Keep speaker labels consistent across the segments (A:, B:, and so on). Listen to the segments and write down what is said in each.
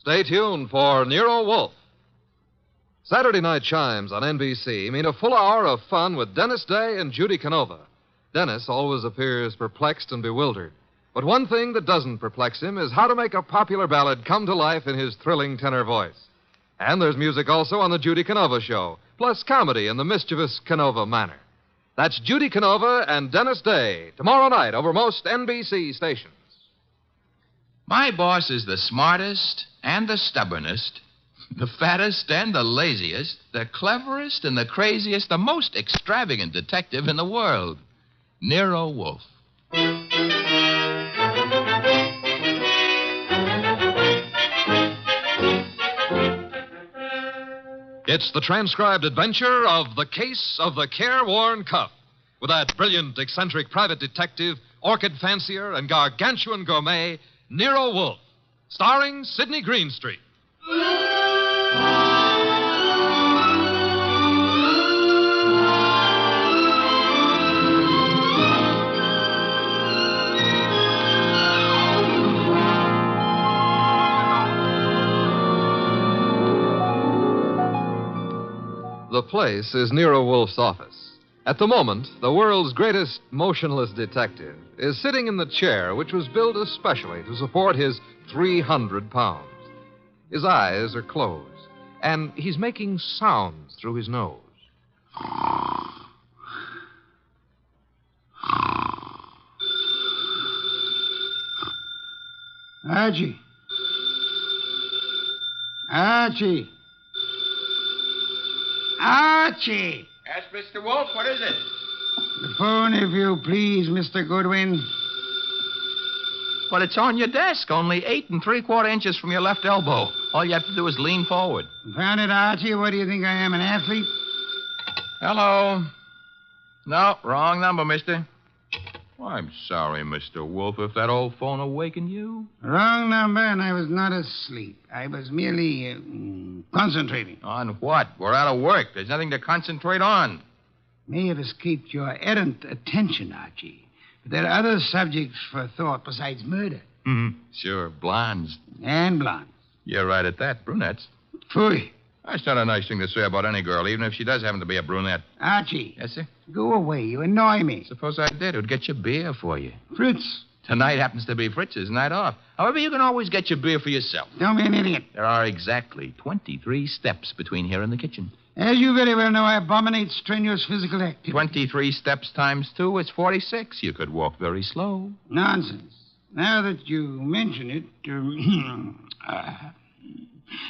A: Stay tuned for Nero Wolfe. Saturday night chimes on NBC mean a full hour of fun with Dennis Day and Judy Canova. Dennis always appears perplexed and bewildered. But one thing that doesn't perplex him is how to make a popular ballad come to life in his thrilling tenor voice. And there's music also on the Judy Canova Show, plus comedy in the mischievous Canova manner. That's Judy Canova and Dennis Day, tomorrow night over most NBC stations.
B: My boss is the smartest and the stubbornest, the fattest and the laziest, the cleverest and the craziest, the most extravagant detective in the world, Nero Wolfe.
A: It's the transcribed adventure of The Case of the Careworn Cuff, with that brilliant, eccentric private detective, orchid fancier, and gargantuan gourmet, Nero Wolfe, starring Sydney Greenstreet. The place is Nero Wolfe's office. At the moment, the world's greatest motionless detective is sitting in the chair which was built especially to support his 300 pounds. His eyes are closed, and he's making sounds through his nose.
C: Archie. Archie. Archie!
B: Yes, Mr. Wolfe, what is it?
C: The phone, if you please, Mr. Goodwin.
B: But it's on your desk, only 8 3/4 inches from your left elbow. All you have to do is lean forward.
C: Found it, Archie? What do you think I am, an athlete?
B: Hello. No, wrong number, mister. Well, I'm sorry, Mr. Wolfe, if that old phone awakened you.
C: Wrong number, and I was not asleep. I was merely concentrating.
B: On what? We're out of work. There's nothing to concentrate on.
C: May have escaped your errant attention, Archie. But there are other subjects for thought besides murder.
B: Mm-hmm. Sure, blondes.
C: And blondes.
B: You're right at that, brunettes.
C: Phooey.
B: That's not a nice thing to say about any girl, even if she does happen to be a brunette.
C: Archie.
B: Yes, sir?
C: Go away. You annoy me.
B: Suppose I did. It would get you beer for you.
C: Fritz.
B: Tonight happens to be Fritz's night off. However, you can always get your beer for yourself.
C: Don't be an idiot.
B: There are exactly 23 steps between here and the kitchen.
C: As you very well know, I abominate strenuous physical activity.
B: 23 steps times 2 is 46. You could walk very slow.
C: Nonsense. Now that you mention it,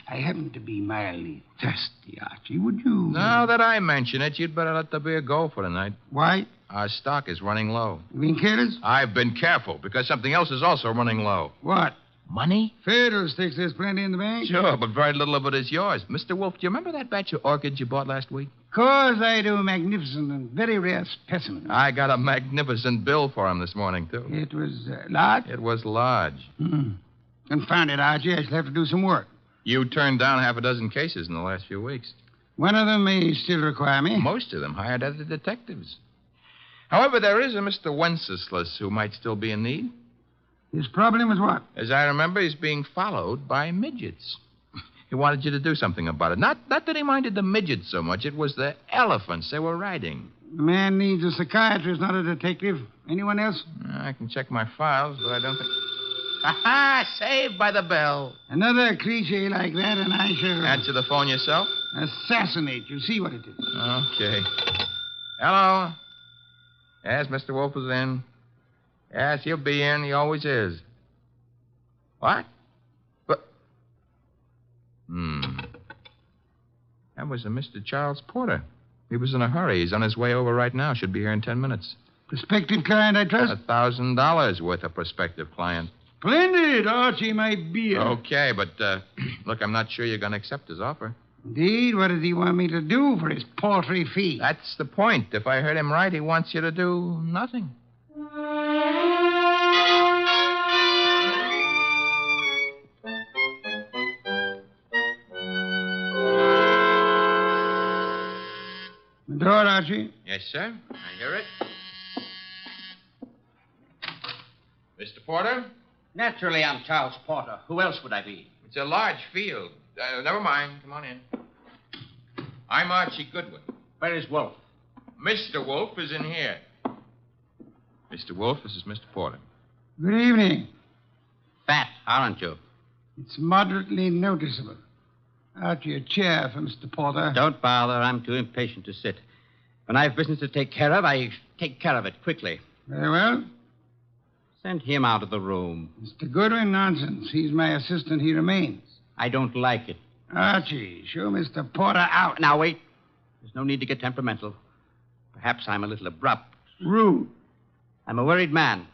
C: I happen to be mildly thirsty, Archie. Would you...
B: Now that I mention it, you'd better let the beer go for tonight.
C: Why?
B: Our stock is running low.
C: You being careless?
B: I've been careful, because something else is also running low.
C: What?
B: Money?
C: Fiddlesticks, there's plenty in the bank.
B: Sure, but very little of it is yours. Mr. Wolfe, do you remember that batch of orchids you bought last week?
C: Of course I do. Magnificent and very rare specimen.
B: I got a magnificent bill for him this morning, too.
C: It was large?
B: It was large.
C: Confound it, Archie. I shall have to do some work.
B: You turned down half a dozen cases in the last few weeks.
C: One of them may still require me.
B: Most of them hired other detectives. However, there is a Mr. Wenceslas who might still be in need.
C: His problem is what?
B: As I remember, he's being followed by midgets. He wanted you to do something about it. Not that he minded the midgets so much. It was the elephants they were riding.
C: The man needs a psychiatrist, not a detective. Anyone else?
B: I can check my files, but I don't think... Ha-ha! Saved by the bell.
C: Another cliche like that, and I shall...
B: Answer the phone yourself?
C: Assassinate you. See what it is.
B: Okay. Hello? Yes, Mr. Wolfe is in. Yes, he'll be in. He always is. What? But... That was a Mr. Charles Porter. He was in a hurry. He's on his way over right now. Should be here in 10 minutes.
C: Prospective client, I trust?
B: $1,000 worth of prospective client.
C: Splendid, Archie, my beer.
B: Okay, but, look, I'm not sure you're going to accept his offer.
C: Indeed? What does he want me to do for his paltry fee?
B: That's the point. If I heard him right, he wants you to do nothing.
C: The door, Archie.
B: Yes, sir. I hear it. Mr. Porter?
D: Naturally, I'm Charles Porter. Who else would I be?
B: It's a large field. Never mind. Come on in. I'm Archie Goodwin.
D: Where is Wolfe?
B: Mr. Wolfe is in here. Mr. Wolfe, this is Mr. Porter.
C: Good evening.
D: Fat, aren't you?
C: It's moderately noticeable. Archie, a chair for Mr. Porter.
D: Don't bother. I'm too impatient to sit. When I have business to take care of, I take care of it quickly.
C: Very well.
D: Send him out of the room.
C: Mr. Goodwin, nonsense. He's my assistant. He remains.
D: I don't like it.
C: Archie, show Mr. Porter out.
D: Now, wait. There's no need to get temperamental. Perhaps I'm a little abrupt.
C: Rude.
D: I'm a worried man.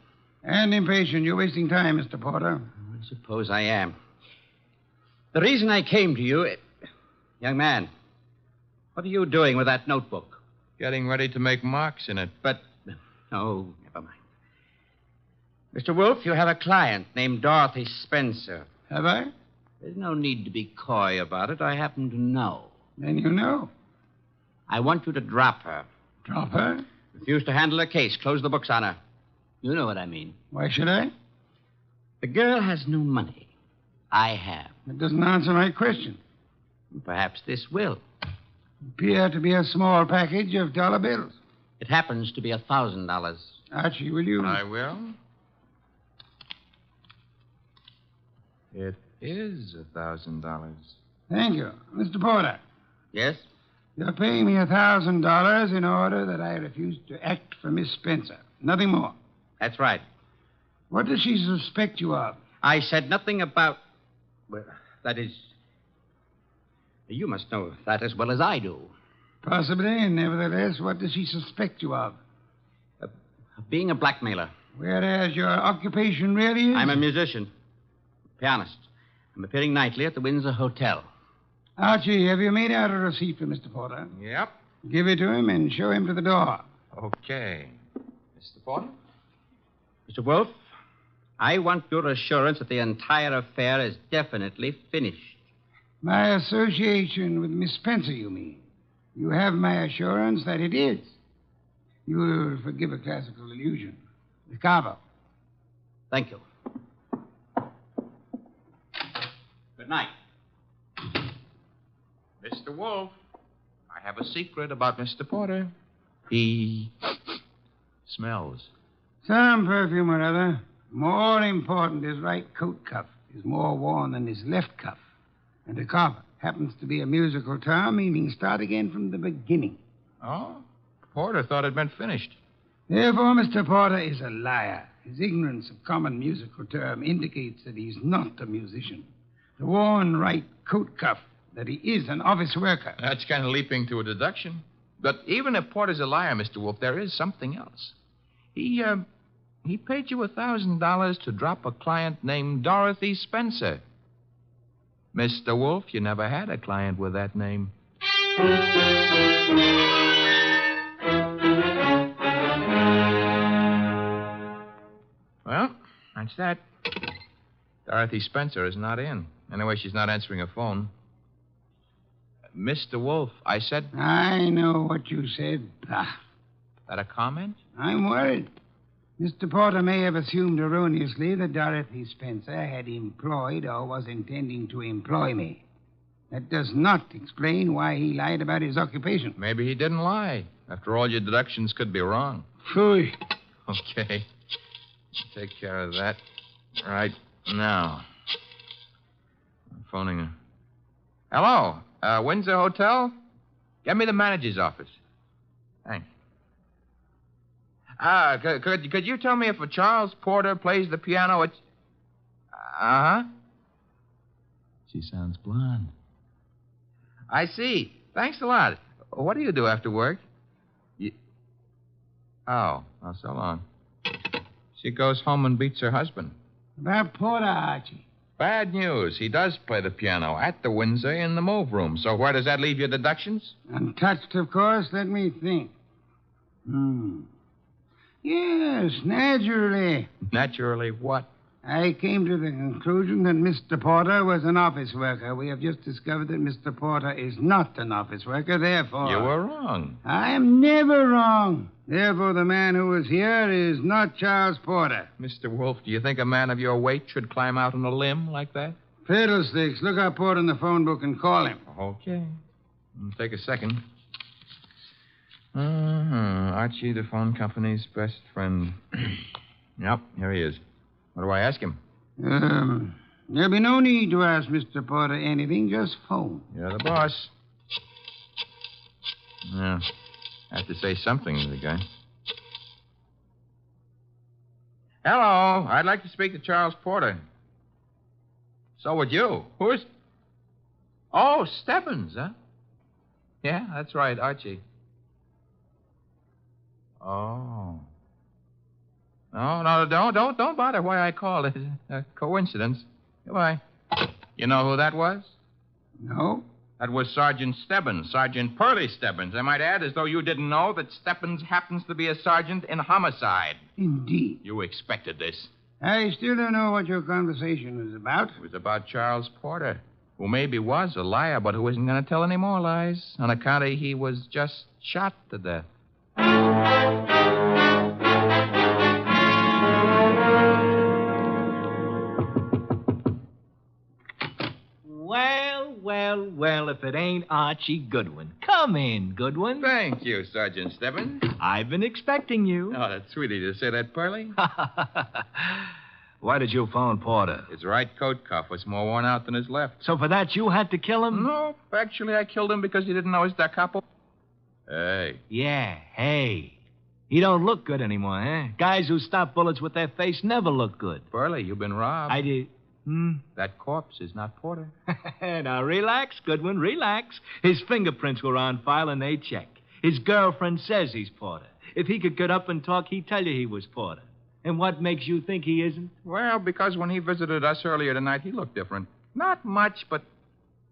C: And impatient. You're wasting time, Mr. Porter.
D: I suppose I am. The reason I came to you... Young man, what are you doing with that notebook?
B: Getting ready to make marks in it.
D: But... Oh, never mind. Mr. Wolfe, you have a client named Dorothy Spencer.
C: Have I?
D: There's no need to be coy about it. I happen to know.
C: Then you know.
D: I want you to drop her.
C: Drop her?
D: Refuse to handle her case. Close the books on her. You know what I mean.
C: Why should I?
D: The girl has no money. I have.
C: That doesn't answer my question.
D: Perhaps this will.
C: Appear to be a small package of dollar bills.
D: It happens to be $1,000.
C: Archie, will you?
B: I will. It is $1,000.
C: Thank you. Mr. Porter,
D: Yes?
C: you're paying me $1,000 in order that I refuse to act for Miss Spencer. Nothing more.
D: That's right.
C: What does she suspect you of?
D: I said nothing about... Well, that is... You must know that as well as I do.
C: Possibly, and nevertheless, what does she suspect you of?
D: Being a blackmailer.
C: Whereas your occupation really is?
D: I'm a musician. Pianist. I'm appearing nightly at the Windsor Hotel.
C: Archie, have you made out a receipt for Mr. Porter?
B: Yep.
C: Give it to him and show him to the door.
B: Okay. Mr. Porter?
D: Mr. Wolfe, I want your assurance that the entire affair is definitely finished.
C: My association with Miss Spencer, you mean? You have my assurance that it is. You will forgive a classical allusion. The Cabo.
D: Thank you. Good night.
B: Mr. Wolfe, I have a secret about Mr. Porter. He smells.
C: Some perfume or other. More important, his right coat cuff is more worn than his left cuff. And a carpet happens to be a musical term meaning start again from the beginning.
B: Oh? Porter thought it'd been finished.
C: Therefore, Mr. Porter is a liar. His ignorance of common musical term indicates that he's not a musician. The worn right coat cuff, that he is an office worker.
B: That's kind of leaping to a deduction. But even if Porter's a liar, Mr. Wolfe, there is something else. He paid you $1,000 to drop a client named Dorothy Spencer. Mr. Wolfe, you never had a client with that name. Well, that's that. Dorothy Spencer is not in. Anyway, she's not answering her phone. Mr. Wolfe, I said...
C: I know what you said.
B: That a comment?
C: I'm worried. Mr. Porter may have assumed erroneously that Dorothy Spencer had employed or was intending to employ me. That does not explain why he lied about his occupation.
B: Maybe he didn't lie. After all, your deductions could be wrong.
C: Phooey.
B: Okay. Take care of that right now. I'm phoning her. Hello? Windsor Hotel? Get me the manager's office. Thanks. Could you tell me if a Charles Porter plays the piano at... Uh-huh. She sounds blonde. I see. Thanks a lot. What do you do after work? Oh, so long. She goes home and beats her husband.
C: About Porter, Archie.
B: Bad news. He does play the piano at the Windsor in the move room. So where does that leave your deductions?
C: Untouched, of course. Let me think. Yes, naturally.
B: Naturally what?
C: I came to the conclusion that Mr. Porter was an office worker. We have just discovered that Mr. Porter is not an office worker, therefore...
B: You were wrong.
C: I am never wrong. Therefore, the man who was here is not Charles Porter.
B: Mr. Wolfe, do you think a man of your weight should climb out on a limb like that?
C: Fiddlesticks. Look up Porter in the phone book and call him.
B: Okay. Take a second. Archie, the phone company's best friend. Yep, here he is. What do I ask him?
C: There'll be no need to ask Mr. Porter anything. Just phone.
B: You're the boss. Yeah. I have to say something to the guy. Hello. I'd like to speak to Charles Porter. So would you. Who's... Oh, Stebbins, huh? Yeah, that's right, Archie. Oh. No, don't bother why I called. It's a coincidence. Goodbye. You know who that was?
C: No?
B: That was Sergeant Stebbins, Sergeant Pearlie Stebbins. I might add, as though you didn't know, that Stebbins happens to be a sergeant in homicide.
C: Indeed.
B: You expected this.
C: I still don't know what your conversation was about.
B: It was about Charles Porter, who maybe was a liar, but who isn't going to tell any more lies on account of he was just shot to death.
E: Well, if it ain't Archie Goodwin. Come in, Goodwin.
B: Thank you, Sergeant Stebbins.
E: I've been expecting you.
B: Oh, that's sweet of you to say that, Pearlie.
E: Why did you phone Porter?
B: His right coat cuff was more worn out than his left.
E: So for that, you had to kill him?
B: No, actually, I killed him because he didn't know his da capo. Hey.
E: Yeah, hey. He don't look good anymore, huh? Guys who stop bullets with their face never look good.
B: Pearlie, you've been robbed.
E: I did.
B: That corpse is not Porter.
E: Now, relax, Goodwin, relax. His fingerprints were on file, and they check. His girlfriend says he's Porter. If he could get up and talk, he'd tell you he was Porter. And what makes you think he isn't?
B: Well, because when he visited us earlier tonight, he looked different. Not much, but...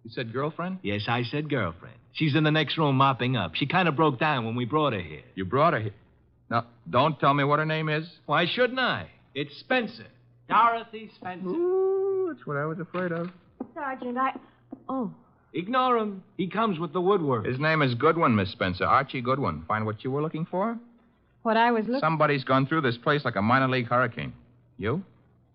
B: You said girlfriend?
E: Yes, I said girlfriend. She's in the next room mopping up. She kind of broke down when we brought her here.
B: You brought her here? Now, don't tell me what her name is.
E: Why shouldn't I? It's Spencer. Dorothy Spencer.
B: Ooh, that's what I was afraid of.
F: Sergeant, Oh.
E: Ignore him. He comes with the woodwork.
B: His name is Goodwin, Miss Spencer. Archie Goodwin. Find what you were looking for?
F: What I was looking...
B: Somebody's gone through this place like a minor league hurricane. You?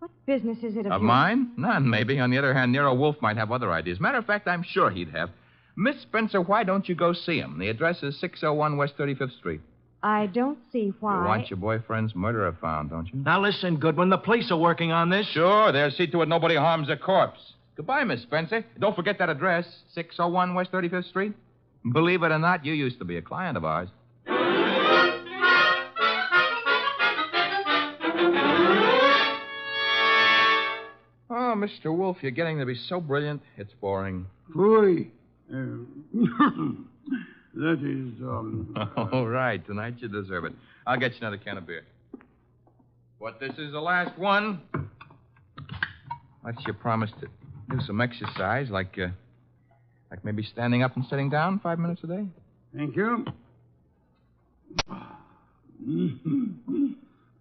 F: What business is it of yours?
B: Mine? None, maybe. On the other hand, Nero Wolfe might have other ideas. Matter of fact, I'm sure he'd have. Miss Spencer, why don't you go see him? The address is 601 West 35th Street.
F: I don't see why.
B: You want your boyfriend's murderer found, don't you?
E: Now listen, Goodwin, the police are working on this.
B: Sure, they'll see to it nobody harms a corpse. Goodbye, Miss Spencer. Don't forget that address, 601 West 35th Street. Believe it or not, you used to be a client of ours. Oh, Mr. Wolfe, you're getting to be so brilliant, it's boring.
C: Boy. That is,
B: All right, tonight you deserve it. I'll get you another can of beer. But this is the last one. What's your promise to do some exercise, like maybe standing up and sitting down 5 minutes a day?
C: Thank you.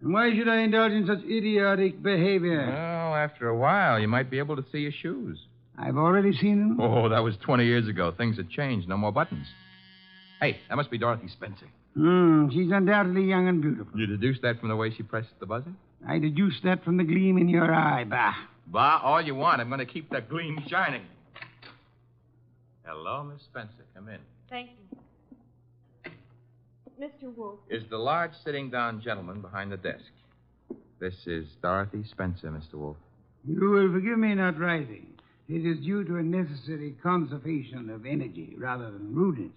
C: And why should I indulge in such idiotic behavior?
B: Well, after a while, you might be able to see your shoes.
C: I've already seen them.
B: Oh, that was 20 years ago. Things have changed. No more buttons. Hey, that must be Dorothy Spencer.
C: She's undoubtedly young and beautiful.
B: You deduced that from the way she pressed the buzzer?
C: I deduced that from the gleam in your eye, bah.
B: Bah, all you want. I'm going to keep that gleam shining. Hello, Miss Spencer. Come in.
F: Thank you. Mr. Wolfe.
B: Is the large sitting-down gentleman behind the desk. This is Dorothy Spencer, Mr. Wolfe.
C: You will forgive me not rising. It is due to a necessary conservation of energy rather than rudeness.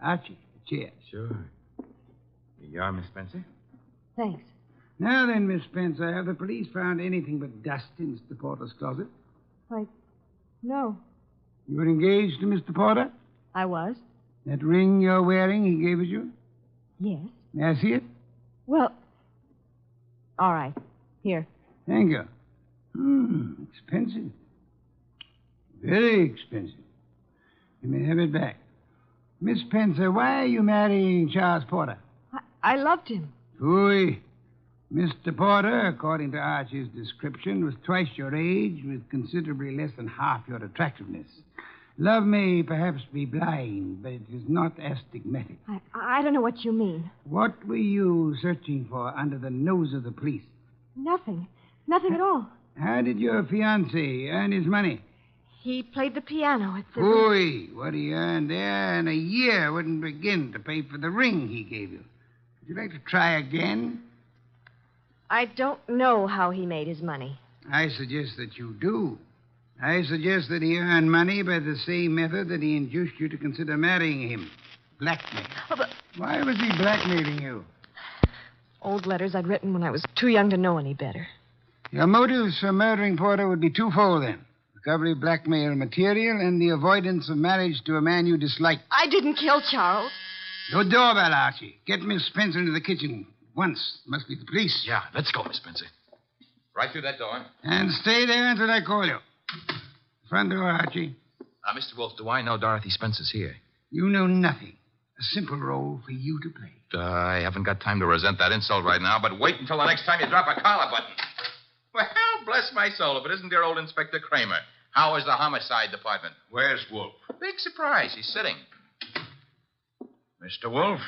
C: Archie, a chair.
B: Sure. Here you are, Miss Spencer.
F: Thanks.
C: Now then, Miss Spencer, have the police found anything but dust in Mr. Porter's closet?
F: Why, no.
C: You were engaged to Mr. Porter?
F: I was?
C: That ring you're wearing he gave it you?
F: Yes.
C: May I see it?
F: Well, all right. Here.
C: Thank you. Expensive. Very expensive. You may have it back. Miss Spencer, why are you marrying Charles Porter?
F: I loved him.
C: Phooey. Mr. Porter, according to Archie's description, was twice your age with considerably less than half your attractiveness. Love may perhaps be blind, but it is not astigmatic.
F: I don't know what you mean.
C: What were you searching for under the nose of the police?
F: Nothing. Nothing at all.
C: How did your fiancé earn his money?
F: He played the piano at the...
C: Ooh, what he earned there in a year wouldn't begin to pay for the ring he gave you. Would you like to try again?
F: I don't know how he made his money.
C: I suggest that you do. I suggest that he earned money by the same method that he induced you to consider marrying him. Blackmail.
F: Oh, but
C: Why was he blackmailing you?
F: old letters I'd written when I was too young to know any better.
C: Your motives for murdering Porter would be twofold, then. Recovery of blackmail material and the avoidance of marriage to a man you dislike.
F: I didn't kill Charles.
C: Your doorbell, Archie. Get Miss Spencer into the kitchen. Once. Must be the police.
B: Yeah, let's go, Miss Spencer. Right through that door.
C: And stay there until I call you. Front door, Archie.
B: Mr. Wolfe, do I know Dorothy Spencer's here?
C: You know nothing. A simple role for you to play.
B: I haven't got time to resent that insult right now, but wait until the next time you drop a collar button. Well, bless my soul, if it isn't dear old Inspector Kramer. How is the homicide department?
G: Where's Wolfe?
B: Big surprise. He's sitting.
G: Mr. Wolfe?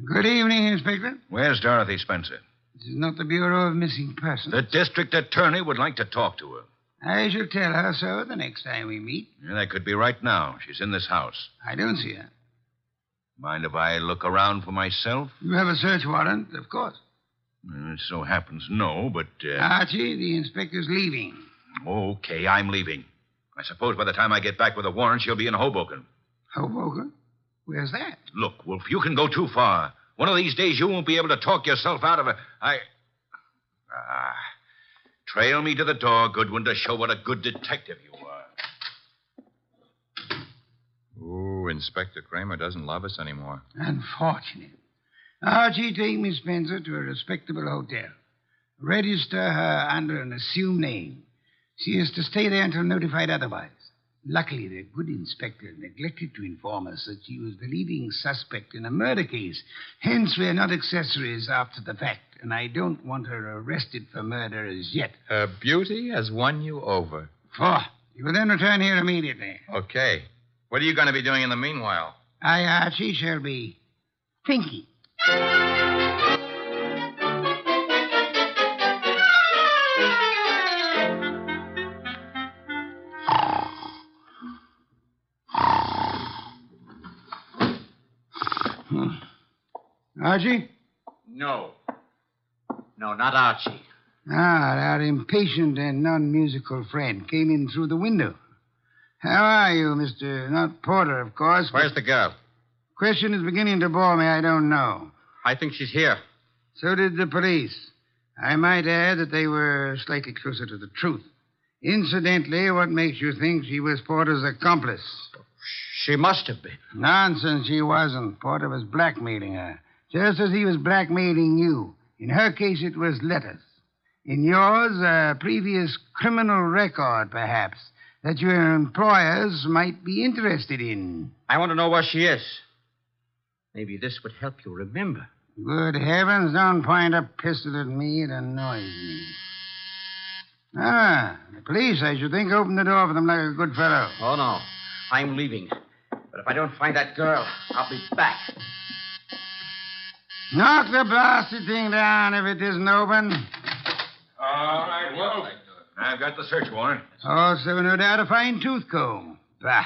C: Good evening, Inspector.
G: Where's Dorothy Spencer?
C: This is not the Bureau of Missing Persons.
G: The district attorney would like to talk to her.
C: I shall tell her so the next time we meet.
G: Yeah, that could be right now. She's in this house.
C: I don't see her.
G: Mind if I look around for myself?
C: You have a search warrant, of course.
G: It so happens no, but...
C: Archie, the inspector's leaving.
G: Okay, I'm leaving. I suppose by the time I get back with a warrant, she'll be in Hoboken.
C: Hoboken? Where's that?
G: Look, Wolf, you can go too far. One of these days you won't be able to talk yourself out of it. Trail me to the door, Goodwin, to show what a good detective you are.
B: Ooh, Inspector Kramer doesn't love us anymore.
C: Unfortunate. Archie, take Miss Spencer to a respectable hotel. Register her under an assumed name. She is to stay there until notified otherwise. Luckily, the good inspector neglected to inform us that she was the leading suspect in a murder case. Hence, we are not accessories after the fact, and I don't want her arrested for murder as yet.
B: Her beauty has won you over.
C: You will then return here immediately.
B: Okay. What are you going to be doing in the meanwhile?
C: I, Archie, shall be thinking. Archie?
D: No. No, not Archie.
C: Our impatient and non-musical friend came in through the window. How are you, Mr. Not Porter, of course.
D: Where's the girl?
C: Question is beginning to bore me. I don't know.
D: I think she's here.
C: So did the police. I might add that they were slightly closer to the truth. Incidentally, what makes you think she was Porter's accomplice?
D: She must have been.
C: Nonsense, she wasn't. Porter was blackmailing her, just as he was blackmailing you. In her case, it was letters. In yours, a previous criminal record, perhaps, that your employers might be interested in.
D: I want to know where she is. Maybe this would help you remember.
C: Good heavens, don't point a pistol at me. It annoys me. The police, I should think, opened the door for them like a good fellow.
D: Oh, no. I'm leaving. But if I don't find that girl, I'll be back.
C: Knock the blasted thing down if it isn't open.
G: All right, Wolf. I've got the search warrant.
C: Also, no doubt, a fine tooth comb. Bah.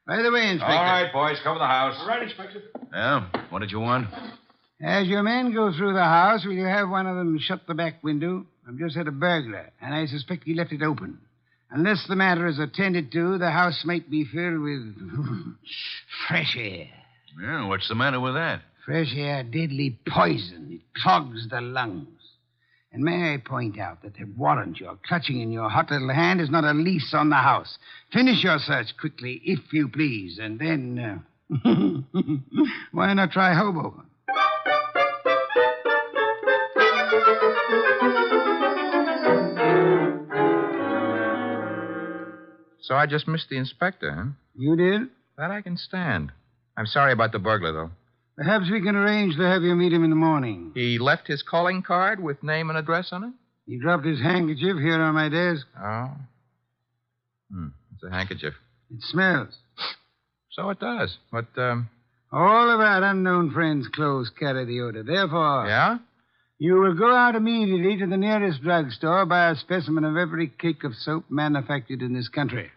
C: By the way, Inspector.
G: All right, boys, cover the house.
E: All right, Inspector.
G: Yeah, what did you want?
C: As your men go through the house, will you have one of them shut the back window? I've just had a burglar, and I suspect he left it open. Unless the matter is attended to, the house might be filled with fresh air.
G: Yeah, what's the matter with that?
C: Fresh air, deadly poison. It clogs the lungs. And may I point out that the warrant you're clutching in your hot little hand is not a lease on the house. Finish your search quickly, if you please, and then... why not try Hoboken?
B: So I just missed the inspector, huh?
C: You did?
B: That I can stand. I'm sorry about the burglar, though.
C: Perhaps we can arrange to have you meet him in the morning.
B: He left his calling card with name and address on it?
C: He dropped his handkerchief here on my desk.
B: Oh. It's a handkerchief.
C: It smells.
B: So it does. But,
C: All of our unknown friends' clothes carry the odor. Therefore...
B: Yeah?
C: You will go out immediately to the nearest drugstore, buy a specimen of every cake of soap manufactured in this country.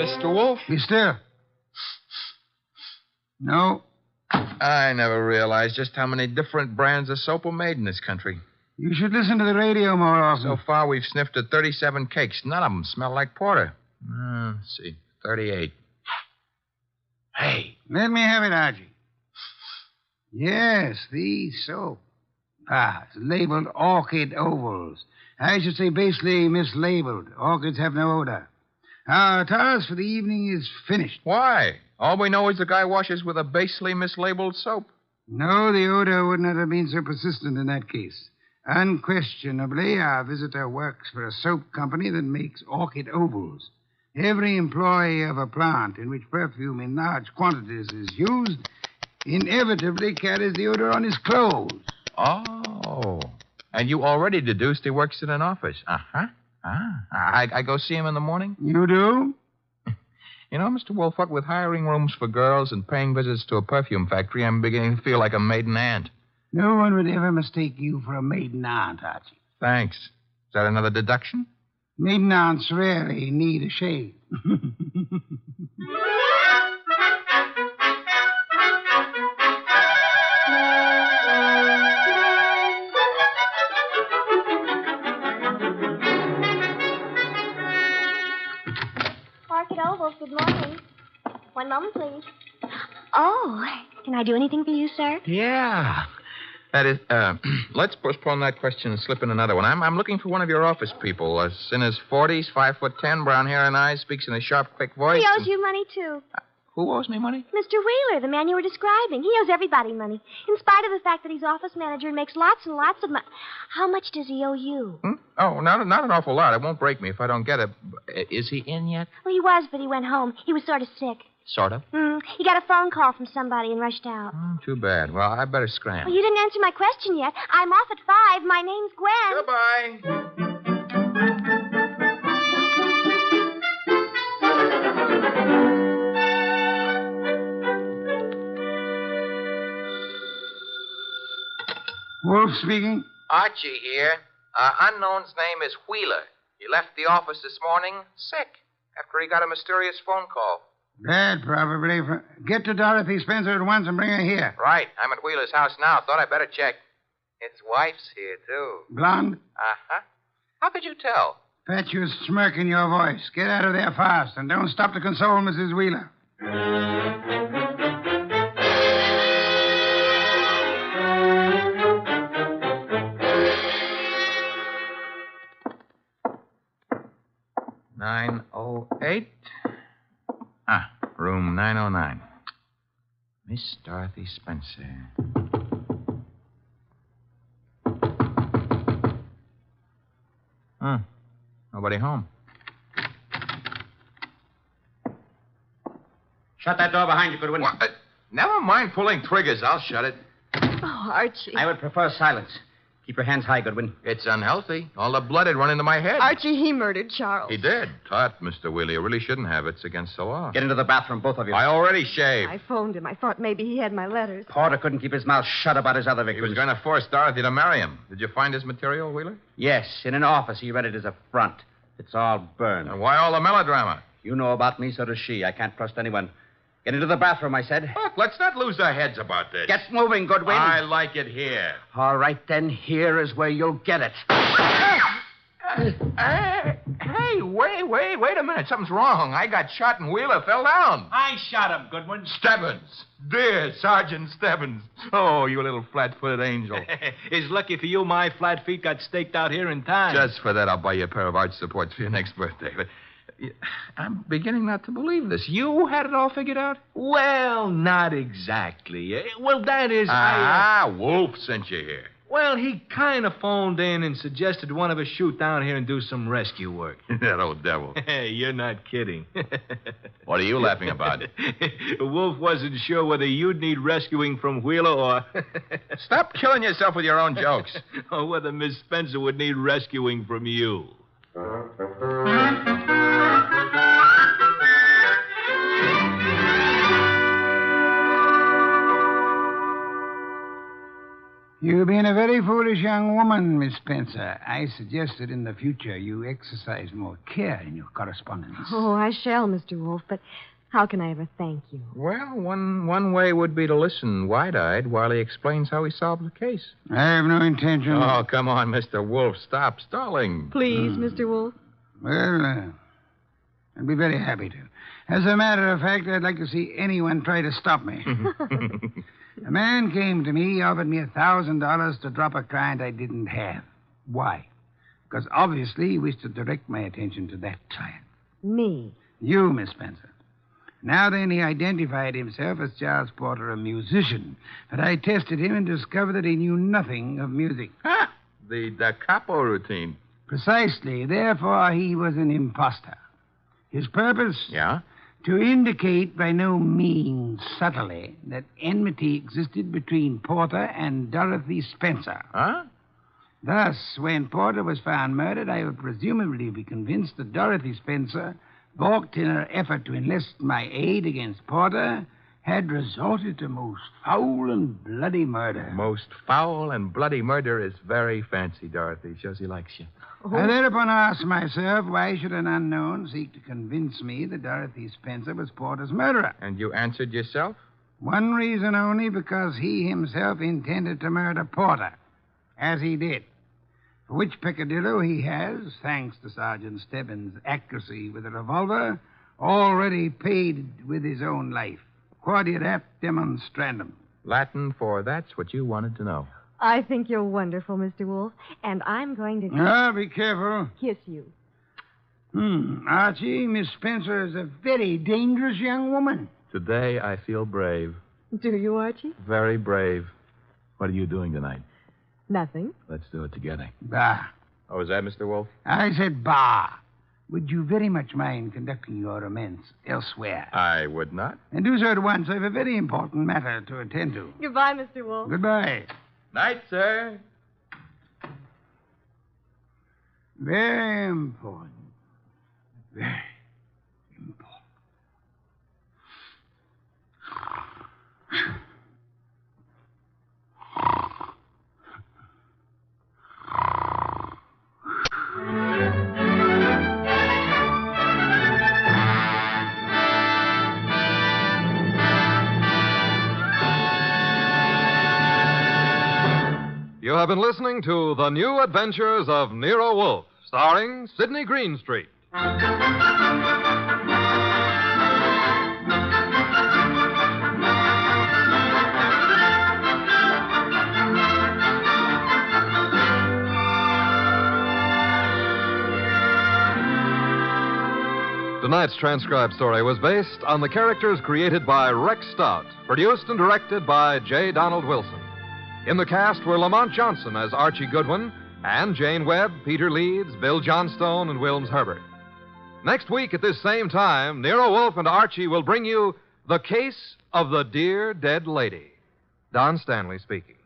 B: Mr. Wolfe?
C: Be still. No.
B: I never realized just how many different brands of soap are made in this country.
C: You should listen to the radio more often.
B: So far, we've sniffed at 37 cakes. None of them smell like porter. Let's see. 38. Hey.
C: Let me have it, Archie. Yes, the soap. It's labeled orchid ovals. I should say basically mislabeled. Orchids have no odor. Our task for the evening is finished.
B: Why? All we know is the guy washes with a basely mislabeled soap.
C: No, the odor would not have been so persistent in that case. Unquestionably, our visitor works for a soap company that makes orchid ovals. Every employee of a plant in which perfume in large quantities is used inevitably carries the odor on his clothes.
B: Oh. And you already deduced he works in an office. Uh-huh. I go see him in the morning?
C: You do?
B: You know, Mr. Wolfe, what with hiring rooms for girls and paying visits to a perfume factory, I'm beginning to feel like a maiden aunt.
C: No one would ever mistake you for a maiden aunt, Archie.
B: Thanks. Is that another deduction?
C: Maiden aunts rarely need a shave.
H: Orchid Ovals, good morning. One moment, please. Oh, can I do anything for you, sir?
B: Yeah. That is, let's postpone that question and slip in another one. I'm looking for one of your office people. In his 40s, 5'10", brown hair and eyes, speaks in a sharp, quick voice.
H: He owes you money, too.
B: Who owes me money?
H: Mr. Wheeler, the man you were describing. He owes everybody money, in spite of the fact that he's office manager and makes lots and lots of money. How much does he owe you?
B: Oh, not an awful lot. It won't break me if I don't get it. Is he in yet?
H: Well, he was, but he went home. He was sort of sick.
B: Sort of?
H: He got a phone call from somebody and rushed out.
B: Too bad. Well, I better scram.
H: Well, you didn't answer my question yet. I'm off at 5. My name's Gwen.
B: Goodbye.
C: Wolf speaking.
B: Archie here. Unknown's name is Wheeler. He left the office this morning sick after he got a mysterious phone call.
C: Bad, probably. Get to Dorothy Spencer at once and bring her here.
B: Right. I'm at Wheeler's house now. Thought I'd better check. His wife's here, too.
C: Blonde?
B: Uh-huh. How could you tell?
C: Fatuous smirk in your voice. Get out of there fast, and don't stop to console Mrs. Wheeler.
B: (908). Room 909. Miss Dorothy Spencer. Nobody home.
D: Shut that door behind you, Goodwin.
B: What? Never mind pulling triggers. I'll shut it.
F: Oh, Archie.
D: I would prefer silence. Keep your hands high, Goodwin.
B: It's unhealthy. All the blood had run into my head.
F: Archie, he murdered Charles.
B: He did. Tut, Mr. Wheeler. You really shouldn't have. It's against the law.
D: Get into the bathroom, both of you.
B: I already shaved.
F: I phoned him. I thought maybe he had my letters.
D: Porter couldn't keep his mouth shut about his other
B: He
D: victims.
B: was going to force Dorothy to marry him. Did you find his material, Wheeler?
D: Yes, in an office. He read it as a front. It's all burned.
B: And why all the melodrama?
D: You know about me, so does she. I can't trust anyone. Get into the bathroom, I said.
B: Look, let's not lose our heads about this.
D: Get moving, Goodwin.
B: I like it here.
D: All right, then. Here is where you'll get it.
B: Hey, wait a minute. Something's wrong. I got shot and Wheeler fell down.
E: I shot him, Goodwin.
B: Stebbins. Dear Sergeant Stebbins. Oh, you little flat-footed angel.
E: It's lucky for you my flat feet got staked out here in time.
B: Just for that, I'll buy you a pair of arch supports for your next birthday. But I'm beginning not to believe this. You had it all figured out?
E: Well, not exactly. Well, that is...
B: Wolf sent you here.
E: Well, he kind of phoned in and suggested one of us shoot down here and do some rescue work.
B: That old devil.
E: Hey, you're not kidding.
B: What are you laughing about?
E: Wolf wasn't sure whether you'd need rescuing from Wheeler or...
B: Stop killing yourself with your own jokes.
E: Or whether Miss Spencer would need rescuing from you.
C: You've been a very foolish young woman, Miss Spencer. I suggest that in the future you exercise more care in your correspondence.
F: Oh, I shall, Mr. Wolfe, but how can I ever thank you?
B: Well, one way would be to listen wide-eyed while he explains how he solved the case.
C: I have no intention.
B: Oh, come on, Mr. Wolfe. Stop stalling.
F: Please, Mr. Wolfe.
C: Well, I'd be very happy to. As a matter of fact, I'd like to see anyone try to stop me. A man came to me, offered me $1,000 to drop a client I didn't have. Why? Because obviously he wished to direct my attention to that client.
F: Me.
C: You, Miss Spencer. Now then, he identified himself as Charles Porter, a musician. But I tested him and discovered that he knew nothing of music.
B: Ha! The da capo routine.
C: Precisely. Therefore, he was an imposter. His purpose?
B: Yeah?
C: To indicate by no means subtly that enmity existed between Porter and Dorothy Spencer.
B: Huh?
C: Thus, when Porter was found murdered, I would presumably be convinced that Dorothy Spencer, balked in her effort to enlist my aid against Porter, had resorted to most foul and bloody murder.
B: Most foul and bloody murder is very fancy, Dorothy. Shows he likes you.
C: I thereupon asked myself, why should an unknown seek to convince me that Dorothy Spencer was Porter's murderer?
B: And you answered yourself?
C: One reason only, because he himself intended to murder Porter, as he did. For which peccadillo he has, thanks to Sergeant Stebbins' accuracy with a revolver, already paid with his own life. Quodirat demonstrandum.
B: Latin for that's what you wanted to know.
F: I think you're wonderful, Mr. Wolfe, and I'm going to
C: Be careful.
F: kiss you.
C: Archie, Miss Spencer is a very dangerous young woman.
B: Today I feel brave.
F: Do you, Archie?
B: Very brave. What are you doing tonight?
F: Nothing.
B: Let's do it together.
C: Bah.
B: Oh, is that Mr. Wolfe?
C: I said bah. Would you very much mind conducting your romance elsewhere?
B: I would not.
C: And do so at once. I have a very important matter to attend to.
F: Goodbye, Mr. Wolfe.
C: Goodbye.
B: Night, sir.
C: Very important. Very important.
A: You have been listening to The New Adventures of Nero Wolfe, starring Sydney Greenstreet. Tonight's transcribed story was based on the characters created by Rex Stout, produced and directed by J. Donald Wilson. In the cast were Lamont Johnson as Archie Goodwin, and Jane Webb, Peter Leeds, Bill Johnstone, and Wilms Herbert. Next week at this same time, Nero Wolfe and Archie will bring you The Case of the Dear Dead Lady. Don Stanley speaking.